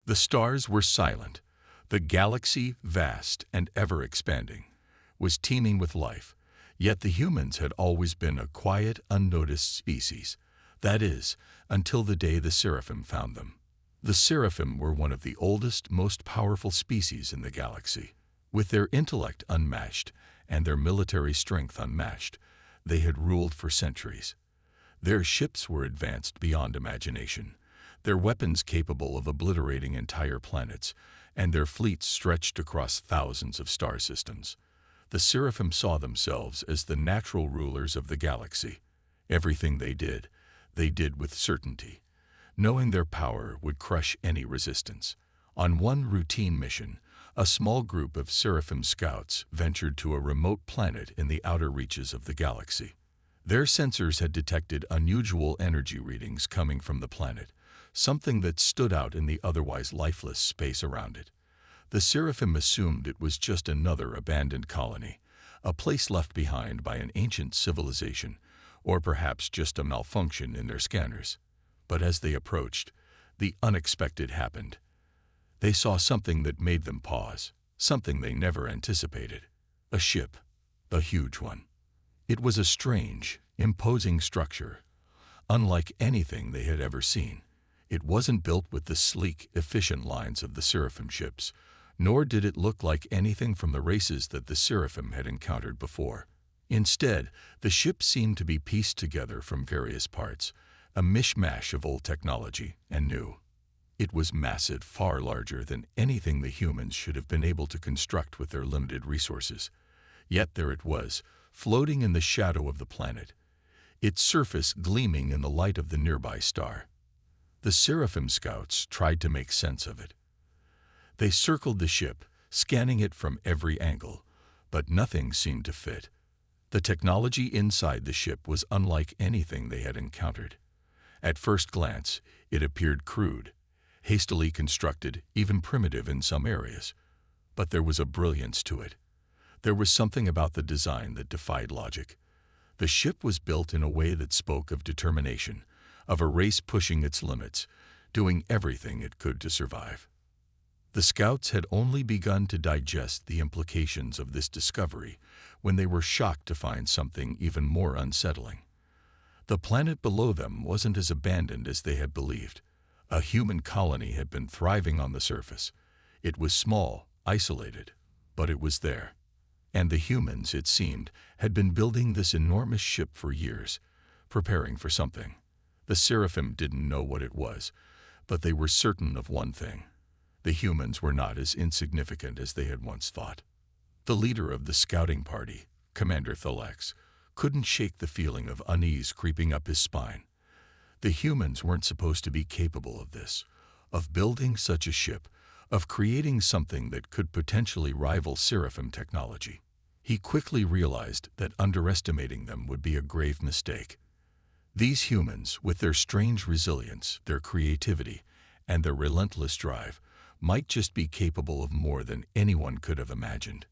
The stars were silent. The galaxy, vast and ever-expanding, was teeming with life, yet the humans had always been a quiet, unnoticed species. That is, until the day the Seraphim found them. The Seraphim were one of the oldest, most powerful species in the galaxy. With their intellect unmatched and their military strength unmatched, they had ruled for centuries. Their ships were advanced beyond imagination, their weapons capable of obliterating entire planets, and their fleets stretched across thousands of star systems. The Seraphim saw themselves as the natural rulers of the galaxy. Everything they did with certainty, knowing their power would crush any resistance. On one routine mission, a small group of Seraphim scouts ventured to a remote planet in the outer reaches of the galaxy. Their sensors had detected unusual energy readings coming from the planet, something that stood out in the otherwise lifeless space around it. The Seraphim assumed it was just another abandoned colony, a place left behind by an ancient civilization, or perhaps just a malfunction in their scanners. But as they approached, the unexpected happened. They saw something that made them pause, something they never anticipated. A ship, a huge one. It was a strange, imposing structure, unlike anything they had ever seen. It wasn't built with the sleek, efficient lines of the Seraphim ships, nor did it look like anything from the races that the Seraphim had encountered before. Instead, the ship seemed to be pieced together from various parts, a mishmash of old technology and new. It was massive, far larger than anything the humans should have been able to construct with their limited resources. Yet there it was, floating in the shadow of the planet, its surface gleaming in the light of the nearby star. The Seraphim scouts tried to make sense of it. They circled the ship, scanning it from every angle, but nothing seemed to fit. The technology inside the ship was unlike anything they had encountered. At first glance, it appeared crude, hastily constructed, even primitive in some areas. But there was a brilliance to it. There was something about the design that defied logic. The ship was built in a way that spoke of determination, of a race pushing its limits, doing everything it could to survive. The scouts had only begun to digest the implications of this discovery when they were shocked to find something even more unsettling. The planet below them wasn't as abandoned as they had believed. A human colony had been thriving on the surface. It was small, isolated, but it was there. And the humans, it seemed, had been building this enormous ship for years, preparing for something. The Seraphim didn't know what it was, but they were certain of one thing. The humans were not as insignificant as they had once thought. The leader of the scouting party, Commander Thalax, couldn't shake the feeling of unease creeping up his spine. The humans weren't supposed to be capable of this, of building such a ship, of creating something that could potentially rival Seraphim technology. He quickly realized that underestimating them would be a grave mistake. These humans, with their strange resilience, their creativity, and their relentless drive, might just be capable of more than anyone could have imagined.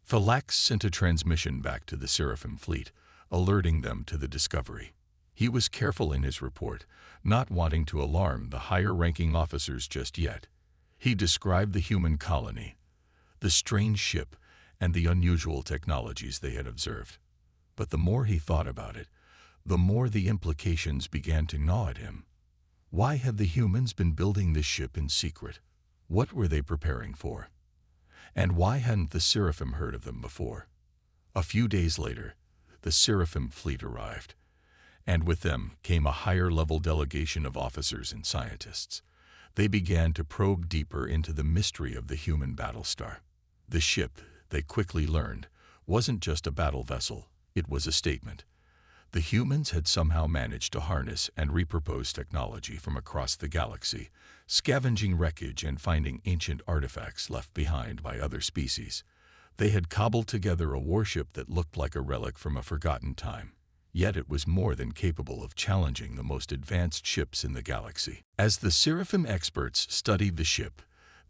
Thalax sent a transmission back to the Seraphim fleet, alerting them to the discovery. He was careful in his report, not wanting to alarm the higher-ranking officers just yet. He described the human colony, the strange ship, and the unusual technologies they had observed. But the more he thought about it, the more the implications began to gnaw at him. Why had the humans been building this ship in secret? What were they preparing for? And why hadn't the Seraphim heard of them before? A few days later, the Seraphim fleet arrived, and with them came a higher-level delegation of officers and scientists. They began to probe deeper into the mystery of the human battlestar. The ship, they quickly learned, wasn't just a battle vessel, it was a statement. The humans had somehow managed to harness and repurpose technology from across the galaxy, scavenging wreckage and finding ancient artifacts left behind by other species. They had cobbled together a warship that looked like a relic from a forgotten time. Yet it was more than capable of challenging the most advanced ships in the galaxy. As the Seraphim experts studied the ship,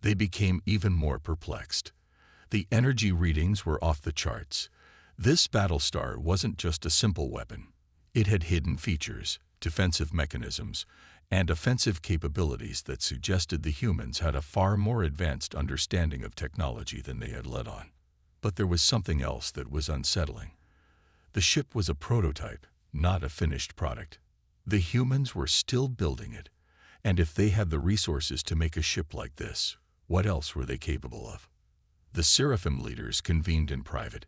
they became even more perplexed. The energy readings were off the charts. This battlestar wasn't just a simple weapon. It had hidden features, defensive mechanisms, and offensive capabilities that suggested the humans had a far more advanced understanding of technology than they had let on. But there was something else that was unsettling. The ship was a prototype, not a finished product. The humans were still building it, and if they had the resources to make a ship like this, what else were they capable of? The Seraphim leaders convened in private.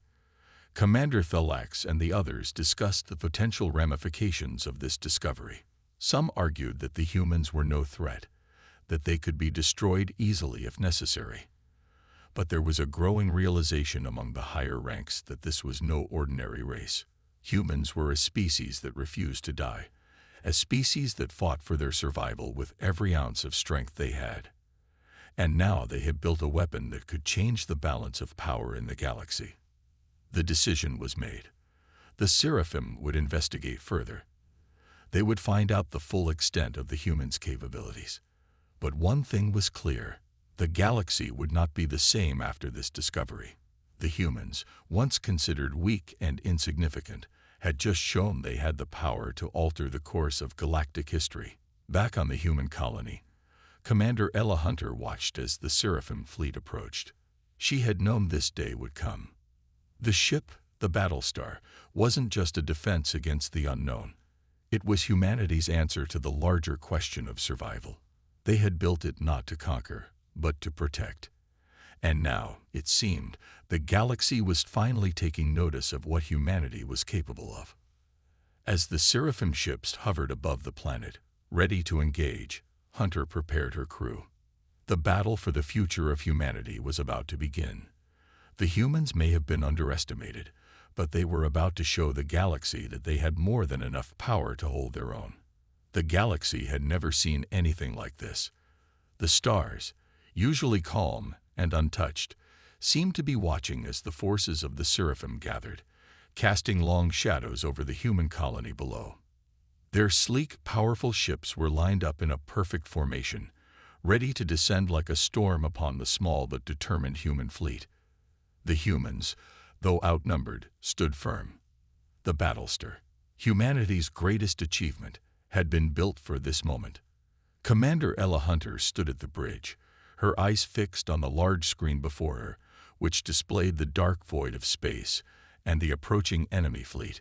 Commander Thalax and the others discussed the potential ramifications of this discovery. Some argued that the humans were no threat, that they could be destroyed easily if necessary. But there was a growing realization among the higher ranks that this was no ordinary race. Humans were a species that refused to die, a species that fought for their survival with every ounce of strength they had. And now they had built a weapon that could change the balance of power in the galaxy. The decision was made. The Seraphim would investigate further. They would find out the full extent of the humans' capabilities. But one thing was clear. The galaxy would not be the same after this discovery. The humans, once considered weak and insignificant, had just shown they had the power to alter the course of galactic history. Back on the human colony, Commander Ella Hunter watched as the Seraphim fleet approached. She had known this day would come. The ship, the Battlestar, wasn't just a defense against the unknown. It was humanity's answer to the larger question of survival. They had built it not to conquer, but to protect. And now, it seemed, the galaxy was finally taking notice of what humanity was capable of. As the Seraphim ships hovered above the planet, ready to engage, Hunter prepared her crew. The battle for the future of humanity was about to begin. The humans may have been underestimated, but they were about to show the galaxy that they had more than enough power to hold their own. The galaxy had never seen anything like this. The stars, usually calm and untouched, seemed to be watching as the forces of the Seraphim gathered, casting long shadows over the human colony below. Their sleek, powerful ships were lined up in a perfect formation, ready to descend like a storm upon the small but determined human fleet. The humans, though outnumbered, stood firm. The Battlestar, humanity's greatest achievement, had been built for this moment. Commander Ella Hunter stood at the bridge, her eyes fixed on the large screen before her, which displayed the dark void of space and the approaching enemy fleet.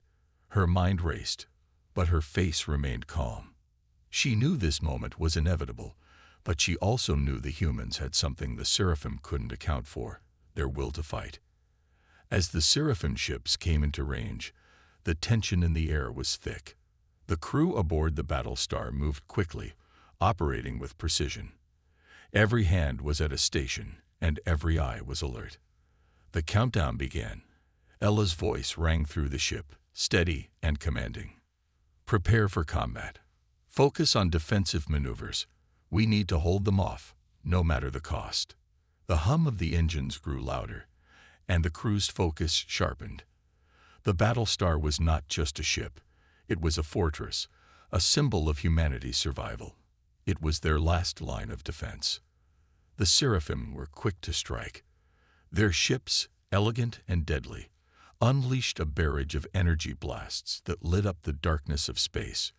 Her mind raced, but her face remained calm. She knew this moment was inevitable, but she also knew the humans had something the Seraphim couldn't account for: their will to fight. As the Seraphim ships came into range, the tension in the air was thick. The crew aboard the Battlestar moved quickly, operating with precision. Every hand was at a station, and every eye was alert. The countdown began. Ella's voice rang through the ship, steady and commanding. "Prepare for combat. Focus on defensive maneuvers. We need to hold them off, no matter the cost." The hum of the engines grew louder, and the crew's focus sharpened. The Battlestar was not just a ship. It was a fortress, a symbol of humanity's survival. It was their last line of defense. The Seraphim were quick to strike. Their ships, elegant and deadly, unleashed a barrage of energy blasts that lit up the darkness of space.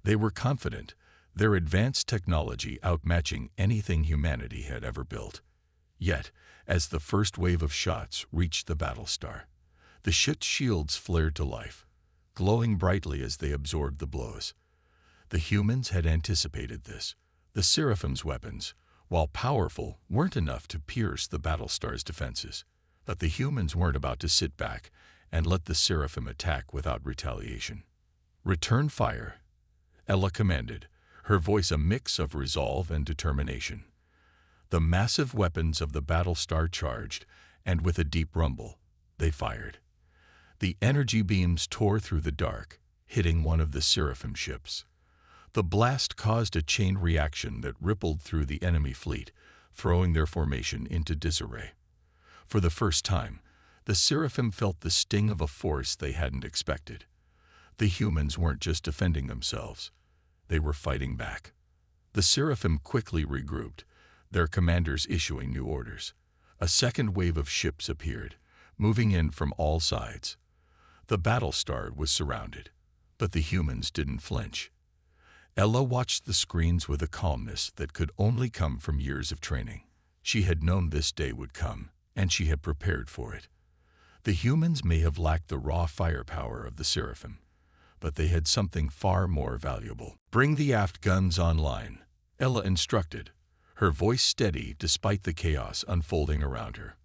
They were confident, their advanced technology outmatching anything humanity had ever built. Yet, as the first wave of shots reached the Battlestar, the ship's shields flared to life, glowing brightly as they absorbed the blows. The humans had anticipated this. The Seraphim's weapons, while powerful, weren't enough to pierce the Battlestar's defenses. But the humans weren't about to sit back and let the Seraphim attack without retaliation. "Return fire," Ella commanded, her voice a mix of resolve and determination. The massive weapons of the Battlestar charged, and with a deep rumble, they fired. The energy beams tore through the dark, hitting one of the Seraphim ships. The blast caused a chain reaction that rippled through the enemy fleet, throwing their formation into disarray. For the first time, the Seraphim felt the sting of a force they hadn't expected. The humans weren't just defending themselves. They were fighting back. The Seraphim quickly regrouped, their commanders issuing new orders. A second wave of ships appeared, moving in from all sides. The Battlestar was surrounded, but the humans didn't flinch. Ella watched the screens with a calmness that could only come from years of training. She had known this day would come, and she had prepared for it. The humans may have lacked the raw firepower of the Seraphim, but they had something far more valuable. "Bring the aft guns online," Ella instructed, her voice steady despite the chaos unfolding around her.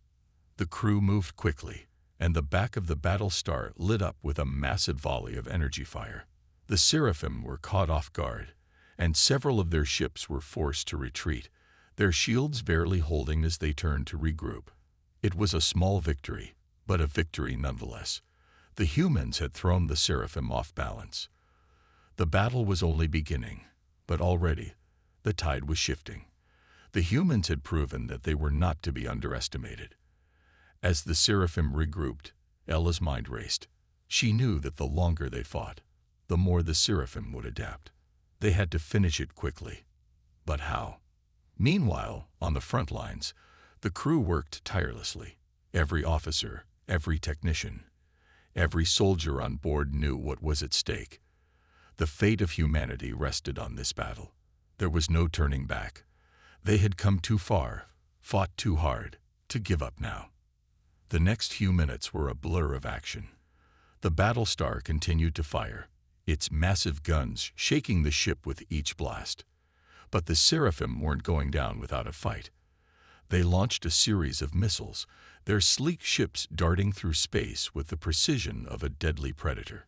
The crew moved quickly, and the back of the battle star lit up with a massive volley of energy fire. The Seraphim were caught off guard, and several of their ships were forced to retreat, their shields barely holding as they turned to regroup. It was a small victory, but a victory nonetheless. The humans had thrown the Seraphim off balance. The battle was only beginning, but already the tide was shifting. The humans had proven that they were not to be underestimated. As the Seraphim regrouped, Ella's mind raced. She knew that the longer they fought, the more the Seraphim would adapt. They had to finish it quickly. But how? Meanwhile, on the front lines, the crew worked tirelessly. Every officer, every technician, every soldier on board knew what was at stake. The fate of humanity rested on this battle. There was no turning back. They had come too far, fought too hard, to give up now. The next few minutes were a blur of action. The battle star continued to fire, its massive guns shaking the ship with each blast. But the Seraphim weren't going down without a fight. They launched a series of missiles, their sleek ships darting through space with the precision of a deadly predator.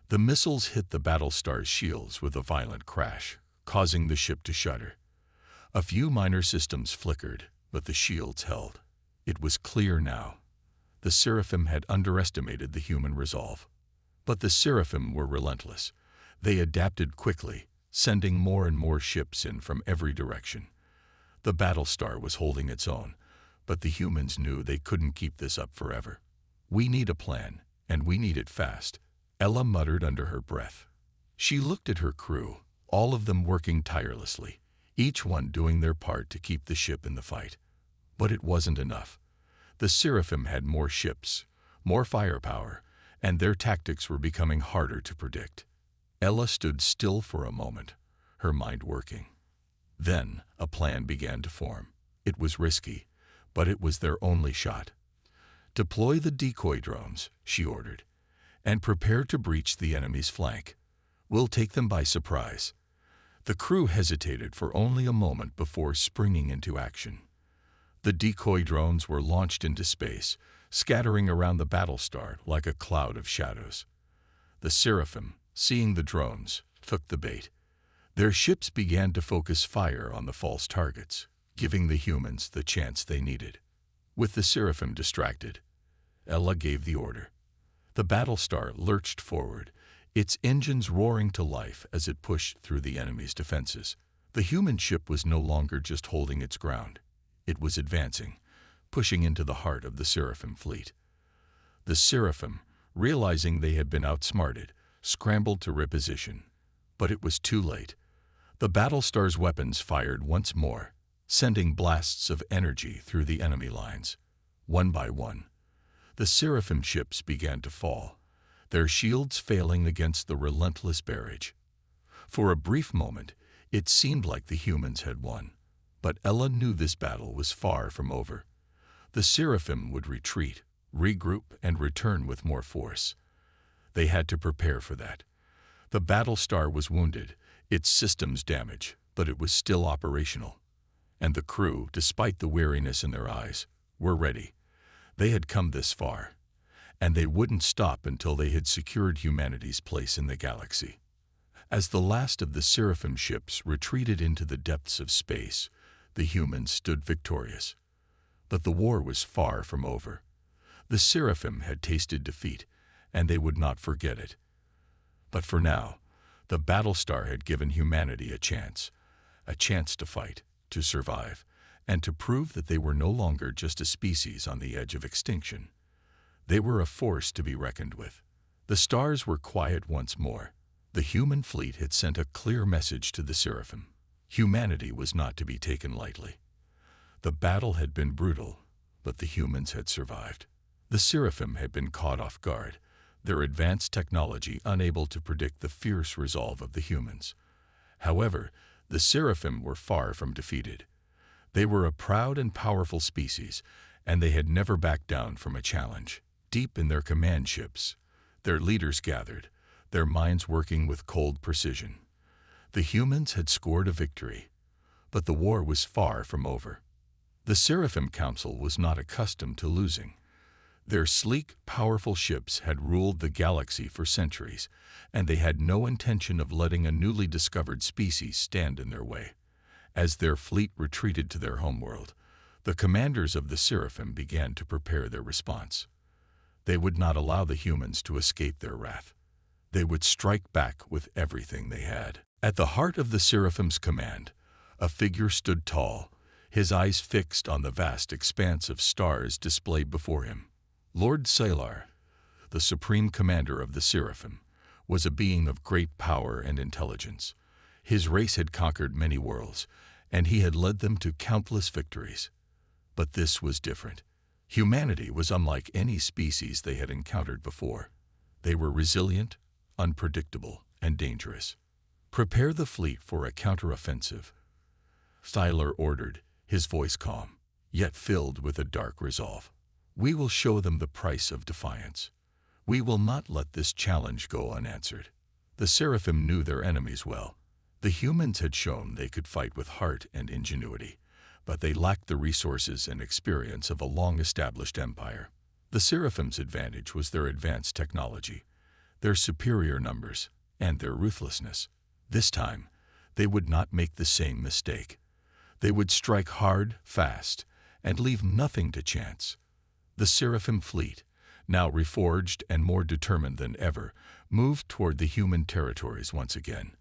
The missiles hit the battle star's shields with a violent crash, causing the ship to shudder. A few minor systems flickered, but the shields held. It was clear now. The Seraphim had underestimated the human resolve. But the Seraphim were relentless. They adapted quickly, sending more and more ships in from every direction. The battle star was holding its own, but the humans knew they couldn't keep this up forever. "We need a plan, and we need it fast," Ella muttered under her breath. She looked at her crew, all of them working tirelessly, each one doing their part to keep the ship in the fight. But it wasn't enough. The Seraphim had more ships, more firepower, and their tactics were becoming harder to predict. Ella stood still for a moment, her mind working. Then a plan began to form. It was risky, but it was their only shot. "Deploy the decoy drones," she ordered, "and prepare to breach the enemy's flank. We'll take them by surprise." The crew hesitated for only a moment before springing into action. The decoy drones were launched into space, scattering around the battle star like a cloud of shadows. The Seraphim, seeing the drones, took the bait. Their ships began to focus fire on the false targets, giving the humans the chance they needed. With the Seraphim distracted, Ella gave the order. The battle star lurched forward, its engines roaring to life as it pushed through the enemy's defenses. The human ship was no longer just holding its ground. It was advancing, pushing into the heart of the Seraphim fleet. The Seraphim, realizing they had been outsmarted, scrambled to reposition. But it was too late. The battle star's weapons fired once more, sending blasts of energy through the enemy lines. One by one, the Seraphim ships began to fall, their shields failing against the relentless barrage. For a brief moment, it seemed like the humans had won. But Ella knew this battle was far from over. The Seraphim would retreat, regroup, and return with more force. They had to prepare for that. The battle star was wounded, its systems damaged, but it was still operational. And the crew, despite the weariness in their eyes, were ready. They had come this far, and they wouldn't stop until they had secured humanity's place in the galaxy. As the last of the Seraphim ships retreated into the depths of space, the humans stood victorious. But the war was far from over. The Seraphim had tasted defeat, and they would not forget it. But for now, the battle star had given humanity a chance to fight, to survive, and to prove that they were no longer just a species on the edge of extinction. They were a force to be reckoned with. The stars were quiet once more. The human fleet had sent a clear message to the Seraphim. Humanity was not to be taken lightly. The battle had been brutal, but the humans had survived. The Seraphim had been caught off guard, their advanced technology unable to predict the fierce resolve of the humans. However, the Seraphim were far from defeated. They were a proud and powerful species, and they had never backed down from a challenge. Deep in their command ships, their leaders gathered, their minds working with cold precision. The humans had scored a victory, but the war was far from over. The Seraphim Council was not accustomed to losing. Their sleek, powerful ships had ruled the galaxy for centuries, and they had no intention of letting a newly discovered species stand in their way. As their fleet retreated to their homeworld, the commanders of the Seraphim began to prepare their response. They would not allow the humans to escape their wrath. They would strike back with everything they had. At the heart of the Seraphim's command, a figure stood tall, his eyes fixed on the vast expanse of stars displayed before him. Lord Salar, the supreme commander of the Seraphim, was a being of great power and intelligence. His race had conquered many worlds, and he had led them to countless victories. But this was different. Humanity was unlike any species they had encountered before. They were resilient, unpredictable, and dangerous. Prepare the fleet for a counteroffensive, Salar ordered, his voice calm, yet filled with a dark resolve. We will show them the price of defiance. We will not let this challenge go unanswered. The Seraphim knew their enemies well. The humans had shown they could fight with heart and ingenuity, but they lacked the resources and experience of a long-established empire. The Seraphim's advantage was their advanced technology, their superior numbers, and their ruthlessness. This time, they would not make the same mistake. They would strike hard, fast, and leave nothing to chance. The Seraphim fleet, now reforged and more determined than ever, moved toward the human territories once again.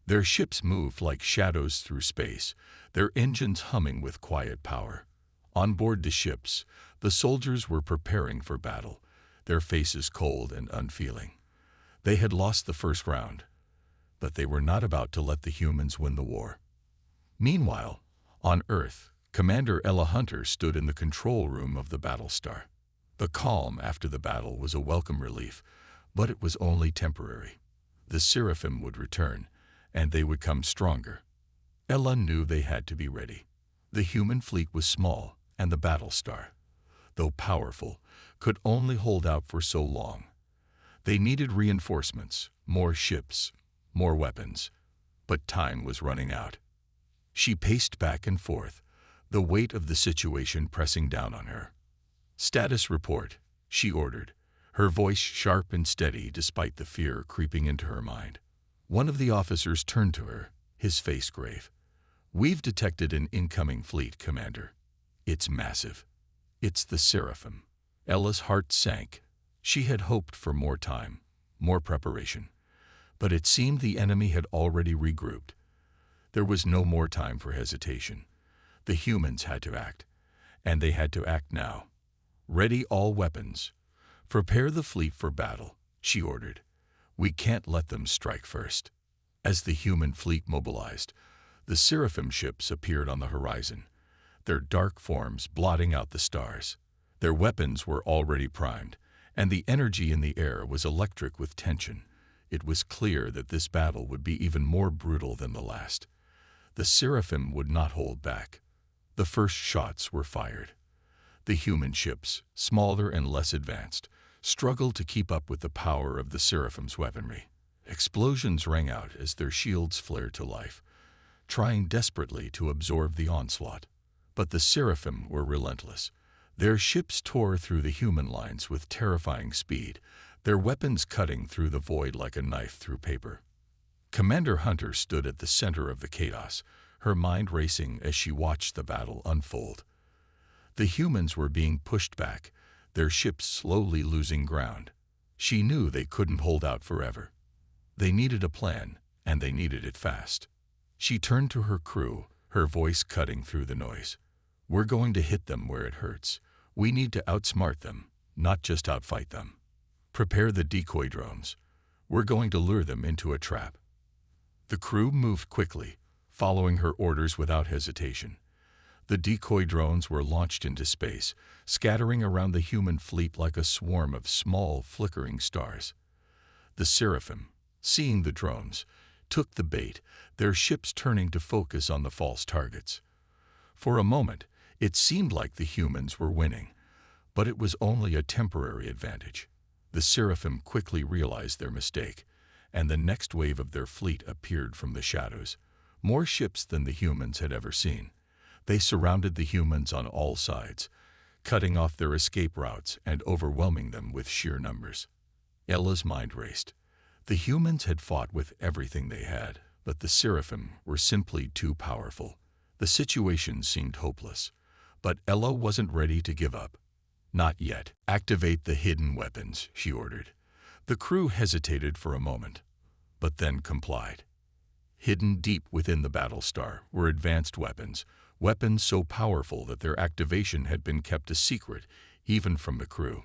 Their ships moved like shadows through space, their engines humming with quiet power. On board the ships, the soldiers were preparing for battle, their faces cold and unfeeling. They had lost the first round, but they were not about to let the humans win the war. Meanwhile, on Earth, Commander Ella Hunter stood in the control room of the Battlestar. The calm after the battle was a welcome relief, but it was only temporary. The Seraphim would return, and they would come stronger. Ella knew they had to be ready. The human fleet was small, and the Battlestar, though powerful, could only hold out for so long. They needed reinforcements, more ships, more weapons, but time was running out. She paced back and forth, the weight of the situation pressing down on her. "Status report," she ordered, her voice sharp and steady despite the fear creeping into her mind. One of the officers turned to her, his face grave. "We've detected an incoming fleet, Commander. It's massive. It's the Seraphim." Ella's heart sank. She had hoped for more time, more preparation. But it seemed the enemy had already regrouped. There was no more time for hesitation. The humans had to act, and they had to act now. "Ready all weapons. Prepare the fleet for battle," she ordered. "We can't let them strike first." As the human fleet mobilized, the Seraphim ships appeared on the horizon, their dark forms blotting out the stars. Their weapons were already primed, and the energy in the air was electric with tension. It was clear that this battle would be even more brutal than the last. The Seraphim would not hold back. The first shots were fired. The human ships, smaller and less advanced, struggled to keep up with the power of the Seraphim's weaponry. Explosions rang out as their shields flared to life, trying desperately to absorb the onslaught. But the Seraphim were relentless. Their ships tore through the human lines with terrifying speed, their weapons cutting through the void like a knife through paper. Commander Hunter stood at the center of the chaos, her mind racing as she watched the battle unfold. The humans were being pushed back, their ships slowly losing ground. She knew they couldn't hold out forever. They needed a plan, and they needed it fast. She turned to her crew, her voice cutting through the noise. "We're going to hit them where it hurts. We need to outsmart them, not just outfight them. Prepare the decoy drones. We're going to lure them into a trap." The crew moved quickly, following her orders without hesitation. The decoy drones were launched into space, scattering around the human fleet like a swarm of small, flickering stars. The Seraphim, seeing the drones, took the bait, their ships turning to focus on the false targets. For a moment, it seemed like the humans were winning, but it was only a temporary advantage. The Seraphim quickly realized their mistake, and the next wave of their fleet appeared from the shadows, more ships than the humans had ever seen. They surrounded the humans on all sides, cutting off their escape routes and overwhelming them with sheer numbers. Ella's mind raced. The humans had fought with everything they had, but the Seraphim were simply too powerful. The situation seemed hopeless, but Ella wasn't ready to give up. Not yet. Activate the hidden weapons, she ordered. The crew hesitated for a moment, but then complied. Hidden deep within the Battlestar were advanced weapons, weapons so powerful that their activation had been kept a secret, even from the crew.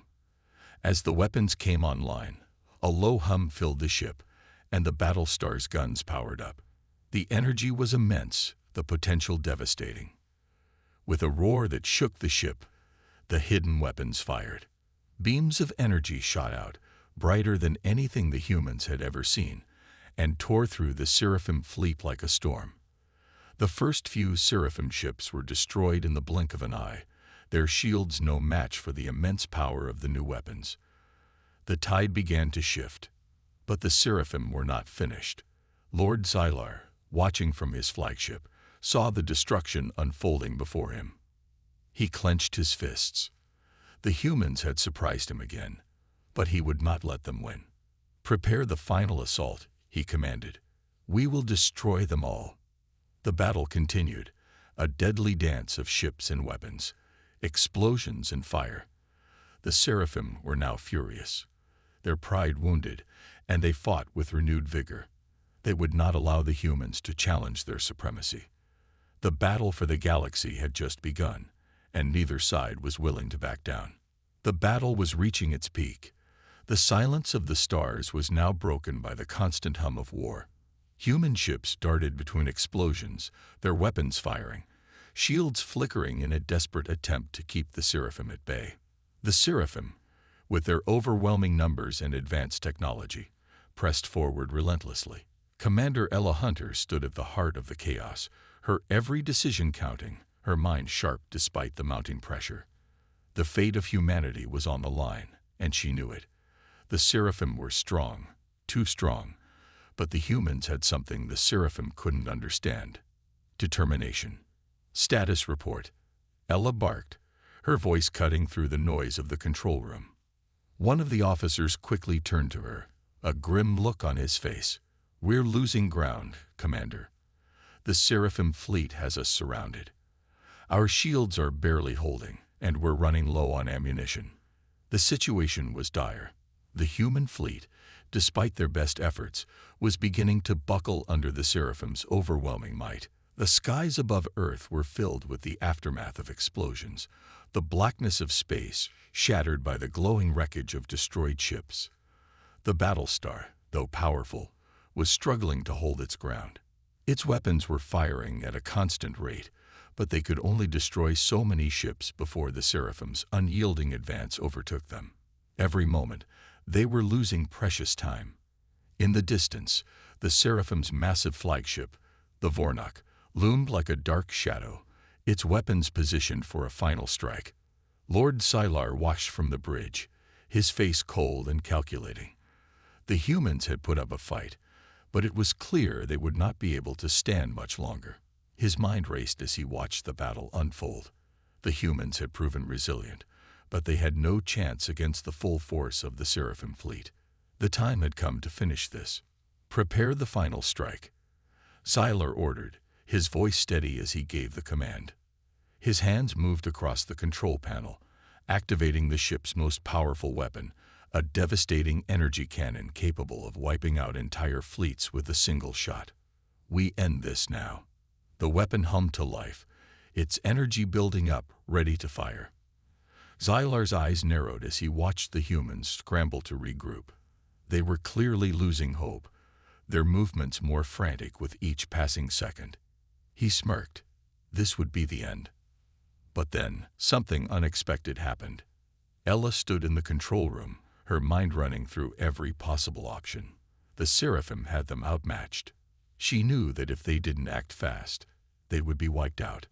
As the weapons came online, a low hum filled the ship, and the Battlestar's guns powered up. The energy was immense, the potential devastating. With a roar that shook the ship, the hidden weapons fired. Beams of energy shot out, brighter than anything the humans had ever seen, and tore through the Seraphim fleet like a storm. The first few Seraphim ships were destroyed in the blink of an eye, their shields no match for the immense power of the new weapons. The tide began to shift, but the Seraphim were not finished. Lord Xylar, watching from his flagship, saw the destruction unfolding before him. He clenched his fists. The humans had surprised him again, but he would not let them win. "Prepare the final assault," he commanded. "We will destroy them all." The battle continued, a deadly dance of ships and weapons, explosions and fire. The Seraphim were now furious, their pride wounded, and they fought with renewed vigor. They would not allow the humans to challenge their supremacy. The battle for the galaxy had just begun, and neither side was willing to back down. The battle was reaching its peak. The silence of the stars was now broken by the constant hum of war. Human ships darted between explosions, their weapons firing, shields flickering in a desperate attempt to keep the Seraphim at bay. The Seraphim, with their overwhelming numbers and advanced technology, pressed forward relentlessly. Commander Ella Hunter stood at the heart of the chaos, her every decision counting, her mind sharp despite the mounting pressure. The fate of humanity was on the line, and she knew it. The Seraphim were strong, too strong, but the humans had something the Seraphim couldn't understand: determination. "Status report," Ella barked, her voice cutting through the noise of the control room. One of the officers quickly turned to her, a grim look on his face. "We're losing ground, Commander. The Seraphim fleet has us surrounded. Our shields are barely holding, and we're running low on ammunition." The situation was dire. The human fleet, despite their best efforts, was beginning to buckle under the Seraphim's overwhelming might. The skies above Earth were filled with the aftermath of explosions, the blackness of space shattered by the glowing wreckage of destroyed ships. The Battlestar, though powerful, was struggling to hold its ground. Its weapons were firing at a constant rate, but they could only destroy so many ships before the Seraphim's unyielding advance overtook them. Every moment, they were losing precious time. In the distance, the Seraphim's massive flagship, the Vornok, loomed like a dark shadow, its weapons positioned for a final strike. Lord Xylar watched from the bridge, his face cold and calculating. The humans had put up a fight, but it was clear they would not be able to stand much longer. His mind raced as he watched the battle unfold. The humans had proven resilient, but they had no chance against the full force of the Seraphim fleet. The time had come to finish this. "Prepare the final strike," Xylar ordered, his voice steady as he gave the command. His hands moved across the control panel, activating the ship's most powerful weapon, a devastating energy cannon capable of wiping out entire fleets with a single shot. "We end this now." The weapon hummed to life, its energy building up, ready to fire. Xylar's eyes narrowed as he watched the humans scramble to regroup. They were clearly losing hope, their movements more frantic with each passing second. He smirked. This would be the end. But then, something unexpected happened. Ella stood in the control room, her mind running through every possible option. The Seraphim had them outmatched. She knew that if they didn't act fast, they would be wiped out.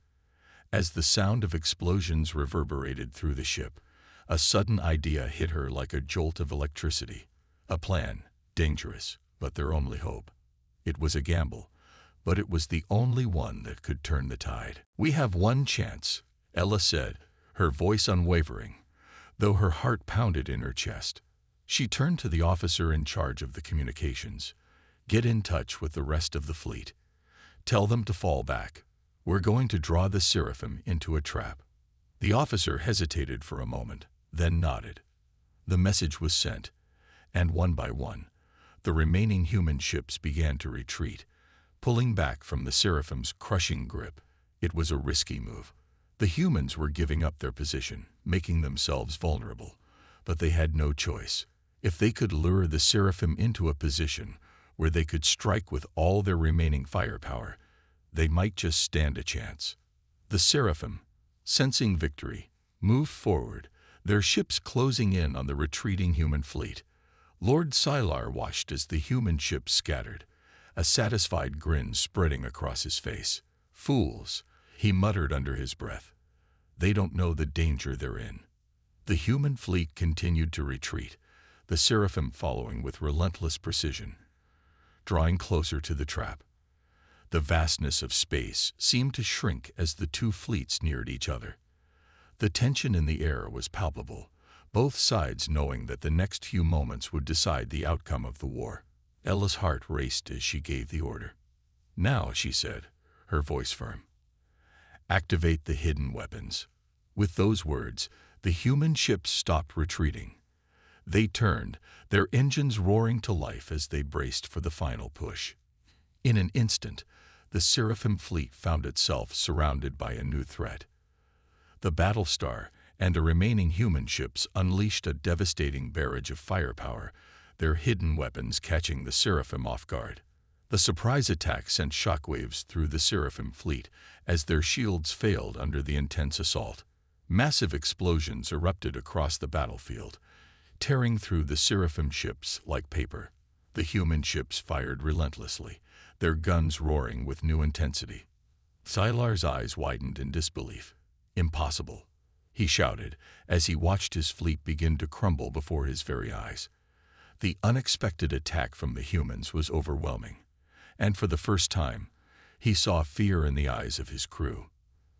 As the sound of explosions reverberated through the ship, a sudden idea hit her like a jolt of electricity. A plan, dangerous, but their only hope. It was a gamble, but it was the only one that could turn the tide. "We have one chance," Ella said, her voice unwavering, though her heart pounded in her chest. She turned to the officer in charge of the communications. "Get in touch with the rest of the fleet. Tell them to fall back. We're going to draw the Seraphim into a trap." The officer hesitated for a moment, then nodded. The message was sent, and one by one, the remaining human ships began to retreat, pulling back from the Seraphim's crushing grip. It was a risky move. The humans were giving up their position, making themselves vulnerable, but they had no choice. If they could lure the Seraphim into a position where they could strike with all their remaining firepower, they might just stand a chance. The Seraphim, sensing victory, moved forward, their ships closing in on the retreating human fleet. Lord Sylar watched as the human ships scattered, a satisfied grin spreading across his face. "Fools," he muttered under his breath. "They don't know the danger they're in." The human fleet continued to retreat, the Seraphim following with relentless precision, drawing closer to the trap. The vastness of space seemed to shrink as the two fleets neared each other. The tension in the air was palpable, both sides knowing that the next few moments would decide the outcome of the war. Ella's heart raced as she gave the order. "Now," she said, her voice firm. "Activate the hidden weapons." With those words, the human ships stopped retreating. They turned, their engines roaring to life as they braced for the final push. In an instant, the Seraphim fleet found itself surrounded by a new threat. The Battlestar and the remaining human ships unleashed a devastating barrage of firepower, their hidden weapons catching the Seraphim off guard. The surprise attack sent shockwaves through the Seraphim fleet as their shields failed under the intense assault. Massive explosions erupted across the battlefield, tearing through the Seraphim ships like paper. The human ships fired relentlessly, their guns roaring with new intensity. Sylar's eyes widened in disbelief. "Impossible," he shouted as he watched his fleet begin to crumble before his very eyes. The unexpected attack from the humans was overwhelming, and for the first time, he saw fear in the eyes of his crew.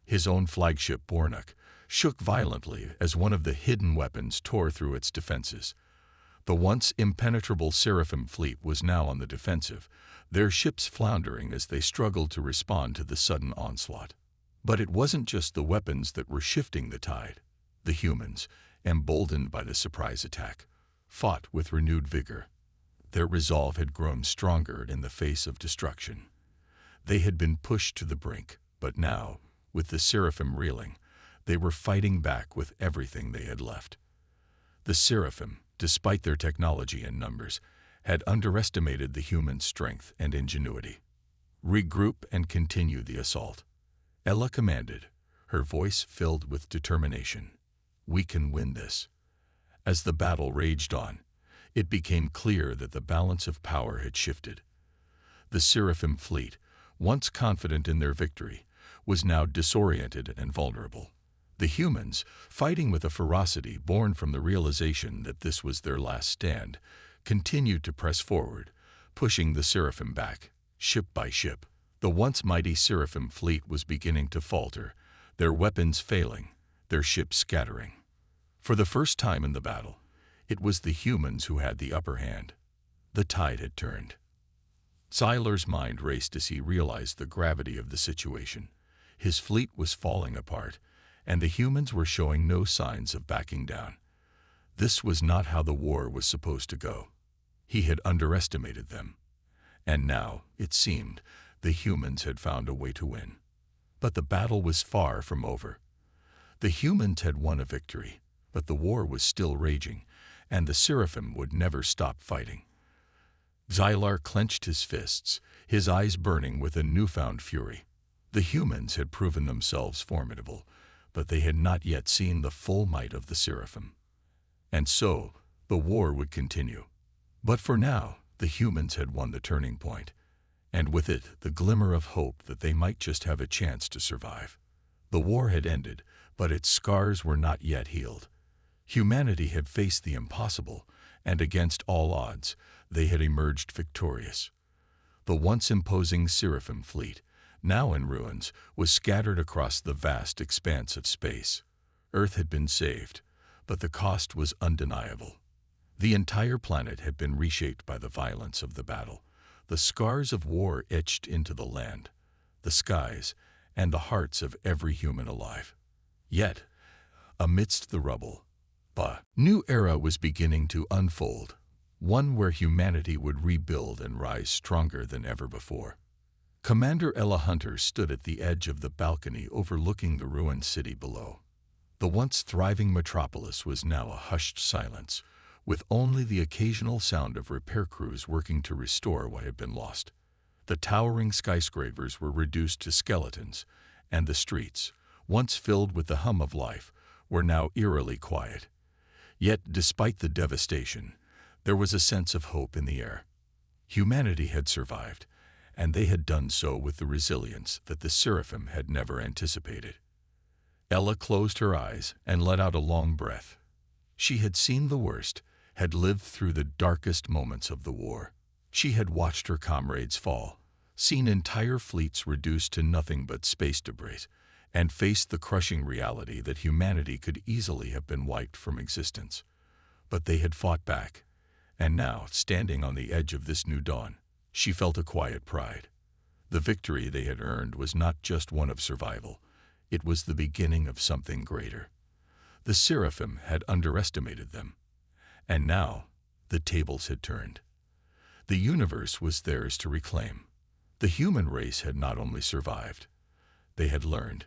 His own flagship, Bornuk, shook violently as one of the hidden weapons tore through its defenses. The once impenetrable Seraphim fleet was now on the defensive, their ships floundering as they struggled to respond to the sudden onslaught. But it wasn't just the weapons that were shifting the tide. The humans, emboldened by the surprise attack, fought with renewed vigor. Their resolve had grown stronger in the face of destruction. They had been pushed to the brink, but now, with the Seraphim reeling, they were fighting back with everything they had left. The Seraphim, despite their technology and numbers, had underestimated the human strength and ingenuity. "Regroup and continue the assault," Ella commanded, her voice filled with determination. "We can win this." As the battle raged on, it became clear that the balance of power had shifted. The Seraphim fleet, once confident in their victory, was now disoriented and vulnerable. The humans, fighting with a ferocity born from the realization that this was their last stand, continued to press forward, pushing the Seraphim back, ship by ship. The once mighty Seraphim fleet was beginning to falter, their weapons failing, their ships scattering. For the first time in the battle, it was the humans who had the upper hand. The tide had turned. Sylar's mind raced as he realized the gravity of the situation. His fleet was falling apart, and the humans were showing no signs of backing down. This was not how the war was supposed to go. He had underestimated them. And now, it seemed, the humans had found a way to win. But the battle was far from over. The humans had won a victory, but the war was still raging, and the Seraphim would never stop fighting. Sylar clenched his fists, his eyes burning with a newfound fury. The humans had proven themselves formidable, but they had not yet seen the full might of the Seraphim. And so, the war would continue. But for now, the humans had won the turning point, and with it the glimmer of hope that they might just have a chance to survive. The war had ended, but its scars were not yet healed. Humanity had faced the impossible, and against all odds, they had emerged victorious. The once imposing Seraphim fleet, now in ruins, was scattered across the vast expanse of space. Earth had been saved, but the cost was undeniable. The entire planet had been reshaped by the violence of the battle. The scars of war etched into the land, the skies, and the hearts of every human alive. Yet, amidst the rubble, a new era was beginning to unfold, one where humanity would rebuild and rise stronger than ever before. Commander Ella Hunter stood at the edge of the balcony overlooking the ruined city below. The once thriving metropolis was now a hushed silence, with only the occasional sound of repair crews working to restore what had been lost. The towering skyscrapers were reduced to skeletons, and the streets, once filled with the hum of life, were now eerily quiet. Yet, despite the devastation, there was a sense of hope in the air. Humanity had survived, and they had done so with the resilience that the Seraphim had never anticipated. Ella closed her eyes and let out a long breath. She had seen the worst, had lived through the darkest moments of the war. She had watched her comrades fall, seen entire fleets reduced to nothing but space debris, and faced the crushing reality that humanity could easily have been wiped from existence. But they had fought back, and now, standing on the edge of this new dawn, she felt a quiet pride. The victory they had earned was not just one of survival, it was the beginning of something greater. The Seraphim had underestimated them, and now the tables had turned. The universe was theirs to reclaim. The human race had not only survived, they had learned.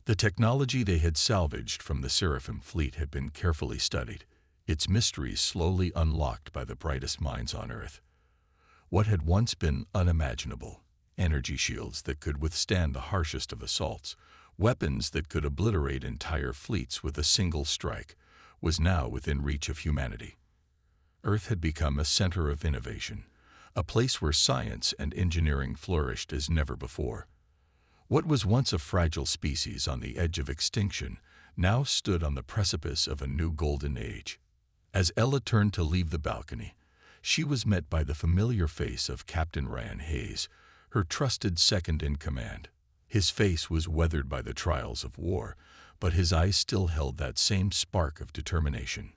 The technology they had salvaged from the Seraphim fleet had been carefully studied, its mysteries slowly unlocked by the brightest minds on Earth. What had once been unimaginable, energy shields that could withstand the harshest of assaults, weapons that could obliterate entire fleets with a single strike, was now within reach of humanity. Earth had become a center of innovation, a place where science and engineering flourished as never before. What was once a fragile species on the edge of extinction now stood on the precipice of a new golden age. As Ella turned to leave the balcony, she was met by the familiar face of Captain Ryan Hayes, her trusted second-in-command. His face was weathered by the trials of war, but his eyes still held that same spark of determination.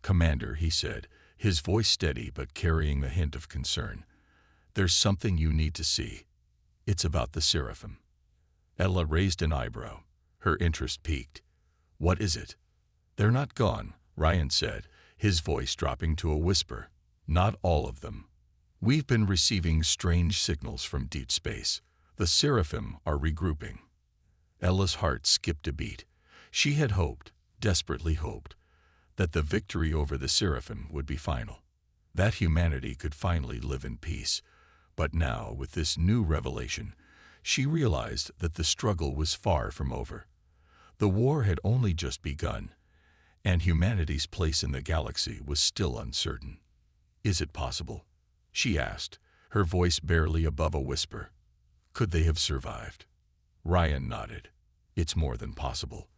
"Commander," he said, his voice steady but carrying the hint of concern, "there's something you need to see. It's about the Seraphim." Ella raised an eyebrow, her interest piqued. "What is it?" "They're not gone," Ryan said, his voice dropping to a whisper. "Not all of them. We've been receiving strange signals from deep space. The Seraphim are regrouping." Ella's heart skipped a beat. She had hoped, desperately hoped, that the victory over the Seraphim would be final, that humanity could finally live in peace. But now, with this new revelation, she realized that the struggle was far from over. The war had only just begun, and humanity's place in the galaxy was still uncertain. "Is it possible?" she asked, her voice barely above a whisper. "Could they have survived?" Ryan nodded. "It's more than possible.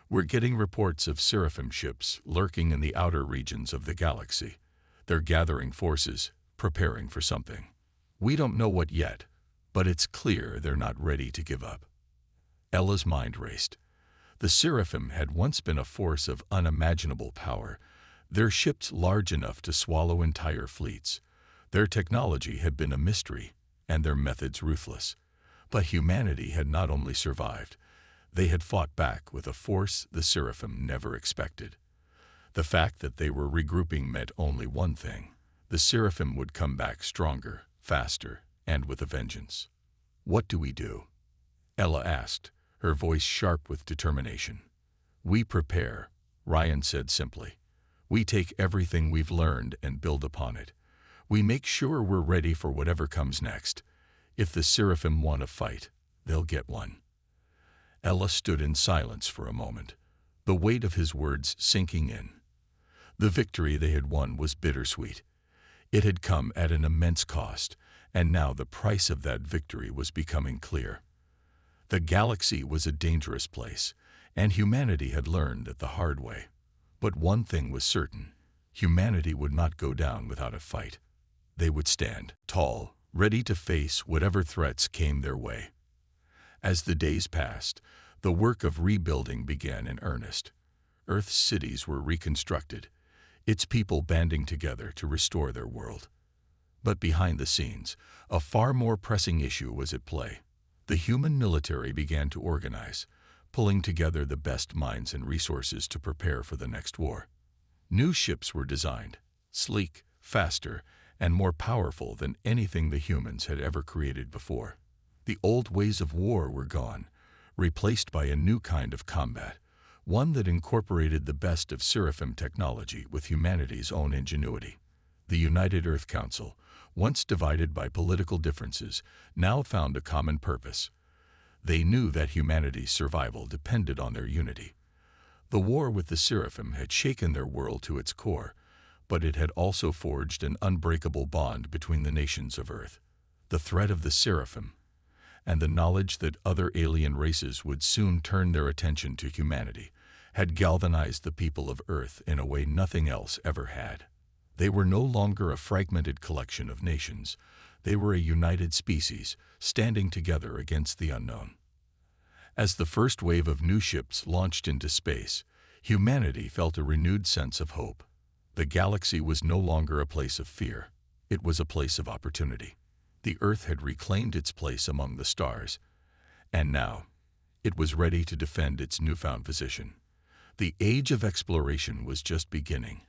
We're getting reports of Seraphim ships lurking in the outer regions of the galaxy. They're gathering forces, preparing for something. We don't know what yet, but it's clear they're not ready to give up." Ella's mind raced. The Seraphim had once been a force of unimaginable power, their ships large enough to swallow entire fleets. Their technology had been a mystery, and their methods ruthless. But humanity had not only survived, they had fought back with a force the Seraphim never expected. The fact that they were regrouping meant only one thing: the Seraphim would come back stronger, faster, and with a vengeance. "What do we do?" Ella asked, her voice sharp with determination. "We prepare," Ryan said simply. "We take everything we've learned and build upon it. We make sure we're ready for whatever comes next. If the Seraphim want a fight, they'll get one." Ella stood in silence for a moment, the weight of his words sinking in. The victory they had won was bittersweet. It had come at an immense cost, And now the price of that victory was becoming clear. The galaxy was a dangerous place, and humanity had learned it the hard way. But one thing was certain: humanity would not go down without a fight. They would stand tall, ready to face whatever threats came their way. As the days passed, the work of rebuilding began in earnest. Earth's cities were reconstructed, its people banding together to restore their world. But behind the scenes, a far more pressing issue was at play. The human military began to organize, pulling together the best minds and resources to prepare for the next war. New ships were designed, sleek, faster, and more powerful than anything the humans had ever created before. The old ways of war were gone, replaced by a new kind of combat, one that incorporated the best of Seraphim technology with humanity's own ingenuity. The United Earth Council, once divided by political differences, now found a common purpose. They knew that humanity's survival depended on their unity. The war with the Seraphim had shaken their world to its core, but it had also forged an unbreakable bond between the nations of Earth. The threat of the Seraphim, and the knowledge that other alien races would soon turn their attention to humanity, had galvanized the people of Earth in a way nothing else ever had. They were no longer a fragmented collection of nations. They were a united species, standing together against the unknown. As the first wave of new ships launched into space, humanity felt a renewed sense of hope. The galaxy was no longer a place of fear. It was a place of opportunity. The Earth had reclaimed its place among the stars, and now it was ready to defend its newfound position. The age of exploration was just beginning,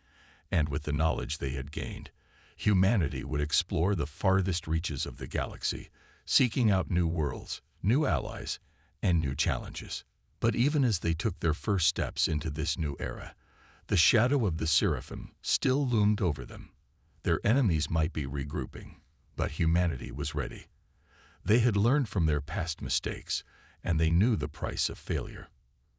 and with the knowledge they had gained, humanity would explore the farthest reaches of the galaxy, seeking out new worlds, new allies, and new challenges. But even as they took their first steps into this new era, the shadow of the Seraphim still loomed over them. Their enemies might be regrouping, but humanity was ready. They had learned from their past mistakes, and they knew the price of failure.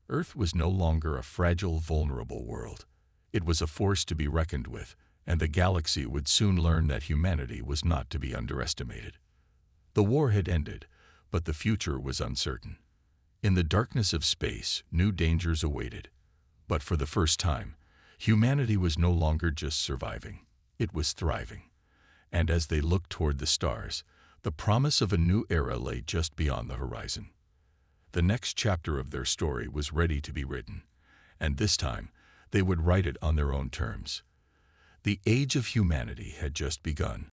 Earth was no longer a fragile, vulnerable world. It was a force to be reckoned with, and the galaxy would soon learn that humanity was not to be underestimated. The war had ended, but the future was uncertain. In the darkness of space, new dangers awaited. But for the first time, humanity was no longer just surviving. It was thriving. And as they looked toward the stars, the promise of a new era lay just beyond the horizon. The next chapter of their story was ready to be written, and this time they would write it on their own terms. The age of humanity had just begun.